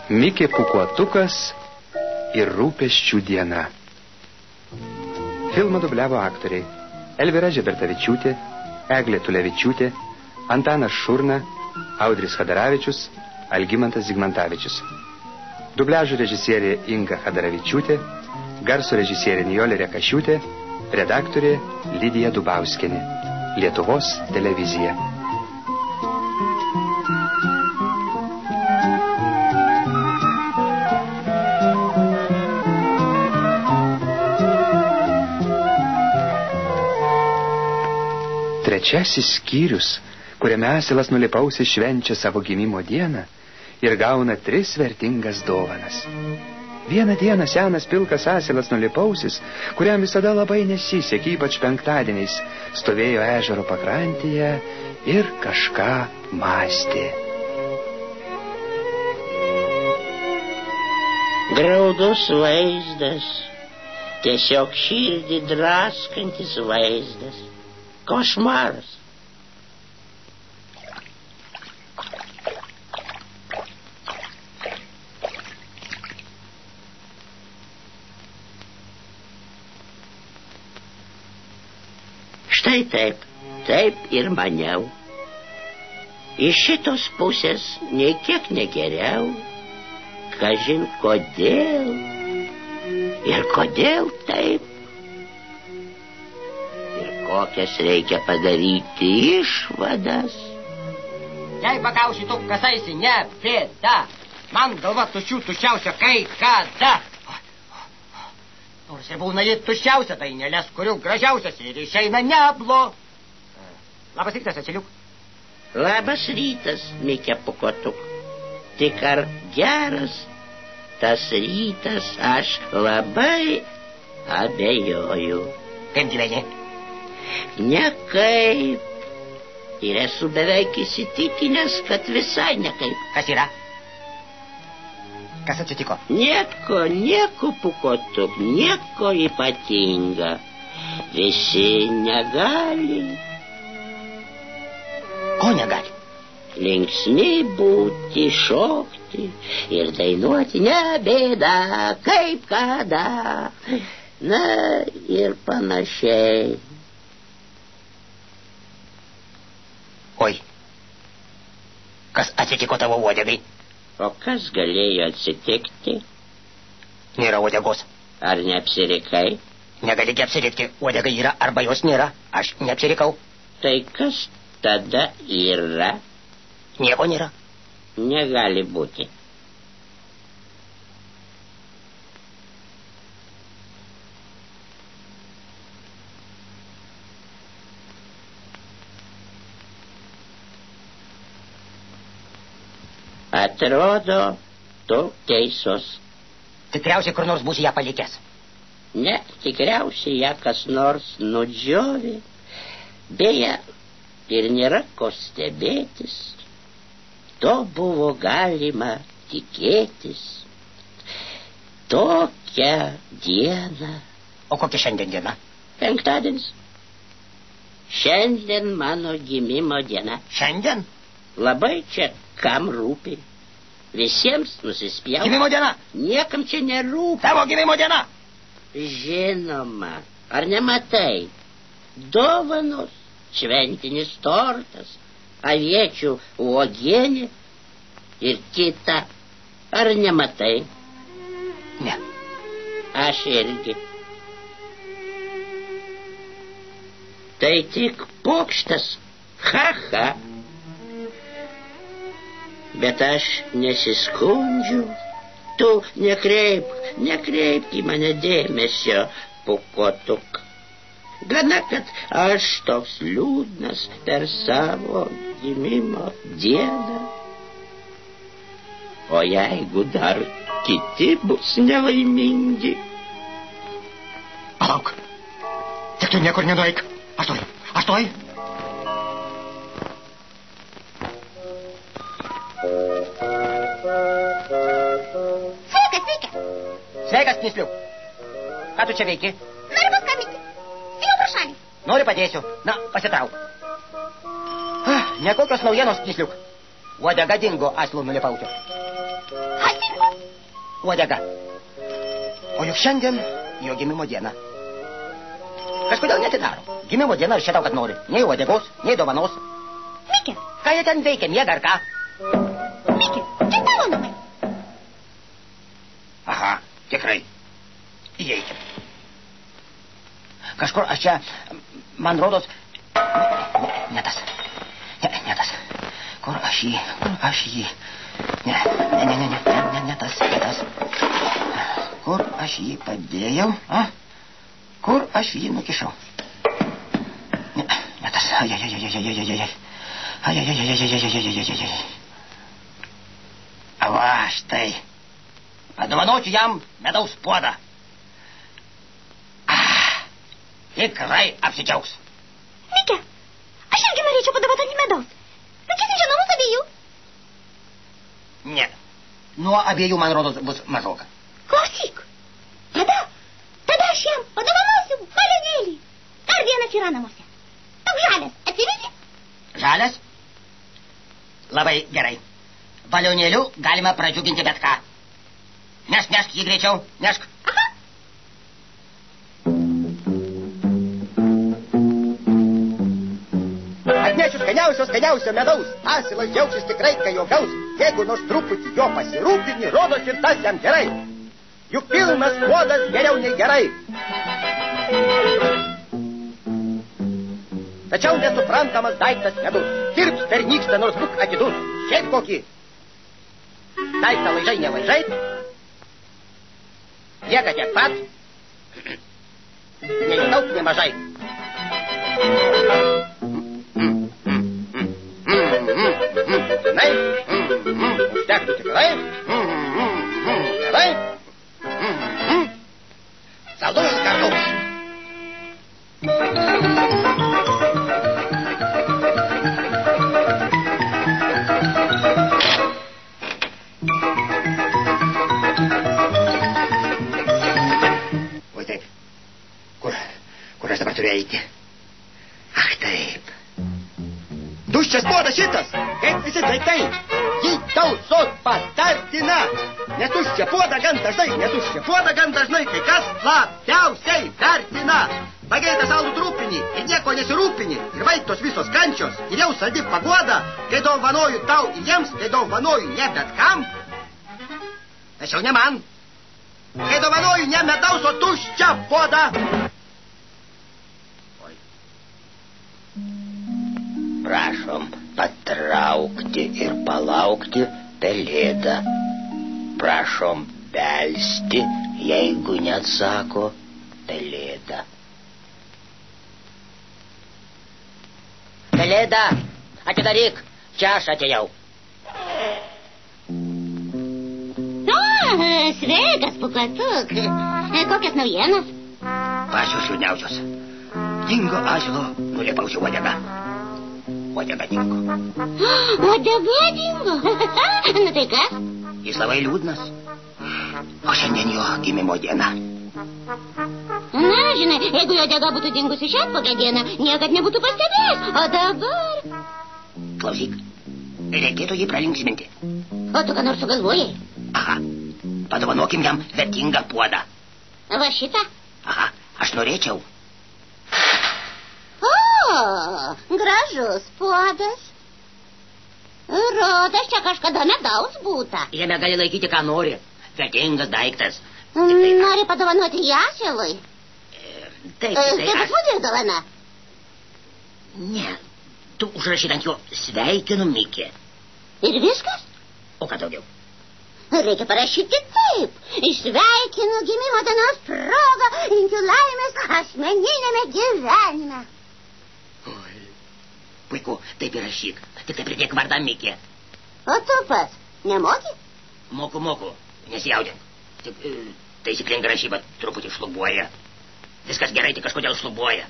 Mikė Pūkuotukas ir rūpesčių diena. Filmą dubliavo aktoriai Elvyra Žebertavičiūtė, Eglė Tulevičiūtė, Antanas Šurna, Audris Chadaravičius, Algimantas Zigmantavičius. Dubliažo režisierė Inga Chadaravičiūtė, garso režisierė Nijolė Rekašiūtė, redaktorė Lidija Dubauskienė. Lietuvos televizija. Trečiasis skyrius, kuriame Asilas Nulipausis švenčia savo gimimo dieną ir gauna 3 vertingas dovanas. Vieną dieną senas pilkas Asilas Nulipausis, kuriam visada labai nesisekė, ypač penktadieniais, stovėjo ežero pakrantėje ir kažką mąstė. Graudus vaizdas, tiesiog širdį draskantis vaizdas. Košmaras. Štai taip ir maniau. Iš šitos pusės nei kiek negeriau. Kažin kodėl ir kodėl taip. Kokias reikia padaryti išvadas. Jei pagausi tu kasaisi, ne bėda. Man galva tuščiausia kai kada. Nors ir būna ji tuščiausia, tai nelės, kurių gražiausias ir išeina neblo. Labas rytas, Asiliuk. Labas rytas, Mikė Pūkuotuk. Tik ar geras tas rytas, aš labai abejoju. Kaip gyveni? Nekaip. Ir esu beveik įsitikinęs, kad visai nekaip. Kas yra? Kas atsitiko? Nieko, Pūkuotuk, nieko ypatinga. Visi negali. Ko negali? Linksmi būti, šokti ir dainuoti nebėda, kaip kada. Na ir panašiai. Oi, kas atsitiko tavo uodegai? O kas galėjo atsitikti? Nėra uodegos. Ar neapsirikai? Negali apsirikti, uodegai yra arba jos nėra. Aš neapsirikau. Tai kas tada yra? Nieko nėra. Negali būti. Atrodo, tu teisus. Tikriausiai kur nors būsi ją palikęs. Ne, tikriausiai ją kas nors nudžiovė. Beje, ir nėra ko stebėtis. To buvo galima tikėtis. Tokią dieną. O kokia šiandien diena? Penktadienis. Šiandien mano gimimo diena. Šiandien? Labai čia kam rūpi. Visiems nusispjaut. Gimimo diena? Niekam čia nerūpi. Tavo gimimo diena? Žinoma. Ar nematai? Dovanos, šventinis tortas, aviečių uogienė ir kita. Ar nematai? Ne. Aš irgi. Tai tik pokštas. Ha. Bet aš nesiskundžiu. Tu nekreipk į mane dėmesio, Pūkuotuk. Gana, kad aš toks liūdnas per savo gimimo dieną. O jeigu dar kiti bus nelaimingi? Palauk. Tik tu niekur nenueik. Aš toj. Sveikas, Knisliuk. Ką tu čia veiki? Noriu paskambinti. Jau pro šalį. Noriu padėsiu. Na, pasitrauk. Nekokios naujienos, Knisliuk. Uodega dingo Asilo Nulipaučio. Asi dingo? Uodega. O juk šiandien jo gimimo diena. Kažkodėl neatidaro. Gimimo diena aš čia tau, kad nori. Nei uodegos, nei dovanos. Mike. Ką jie ten veikia, miega ar ką? Mike, čia tavo namai. Aha, tikrai. Įeikim. Kažkur aš čia, man rodos... Ne tas. Ne tas. Kur aš jį... Ne tas. Kur aš jį padėjau, a? Kur aš jį nukišau? Ne tas. Va, štai. Padovanosiu jam medaus puodą. Tikrai apsidžiaugs. Mike, aš irgi norėčiau padovanoti medaus. Bet jis nežino mūsų abiejų. Ne. Nuo abiejų, man rodos, bus mažoka. Klausyk. Tada aš jam padovanosiu balionėlį. Dar vienas yra namuose. Toks žalias. Atsivisi? Žalias? Labai gerai. Balionėliu galima pradžiuginti bet ką. Nešk jį greičiau. Nešk. Aha. Atnešiu skaniausio medaus. Asilas džiaugsis tikrai, kai jo gaus. Jeigu nors truputį jo pasirūpini, rodos ir tas jam gerai. Juk pilnas puodas geriau nei gerai. Tačiau nesuprantamas daiktas medus. Tirps pernykštą, nors būk atidus. Šiaip kokį. Daiktą laižai nelaižai. Jėga tiek pat. Nei daug, nei mažai. Žinai, užtektų tikrai. Gerai. Saldus kartus. Oi taip. Kur aš dabar turiu eiti? Ach taip. Tuščias puodas šitas, kaip visi daiktai. Jį tausot patartina. Netuščia puodą gan dažnai, kai kas labiausiai vertina. Pagėda salų trūpinį ir nieko nesirūpini. Ir vaiktos visos kančios ir jau saldi paguoda. Kai dovanoju tau ir jiems, kai dovanoju ne bet kam. Tačiau ne man. Kai dovanoju ne medaus, o tuščią puodą. Prašom patraukti ir palaukti pelėdą. Prašom belsti, jeigu neatsako pelėda. Pelėda, atidaryk, čia aš atėjau. Sveikas, pūkuotuk. Kokias naujienas? Pačios liūdniausios. Dingo asilo nulipausi uodega. Uodega dingo. Uodega dingo? Nu tai kas? Jis labai liūdnas. O šiandien jo gimimo diena. Na, žinai, jeigu jo uodega būtų dingusi šią kokią dieną, niekad nebūtų pastebėjęs. O dabar... Klausyk, reikėtų jį pralinksminti. O tu ką nors sugalvojai? Aha, padovanokim jam vertingą puodą. Va šitą? Aha, aš norėčiau. O, gražus puodas. Rodas, čia kažkada medaus būta. Jame gali laikyti, ką nori. Vertingas daiktas. Nori padovanoti jį asilui? Taip. Tai bus mūsų dovana. Ne, tu užrašyt ant jo sveikinu Mikė. Ir viskas? O ką daugiau? Reikia parašyti taip. Sveikinu gimimo dienos progą, linkiu laimės asmeniniame gyvenime. Oi, puiku, taip ir rašyk. Tik tai pridėk vardą Mikė. O tu pats nemoki? Moku, nesijaudink. Tik taisyklinga rašyba truputį šlubuoja. Viskas gerai, tik kažkodėl šlubuoja.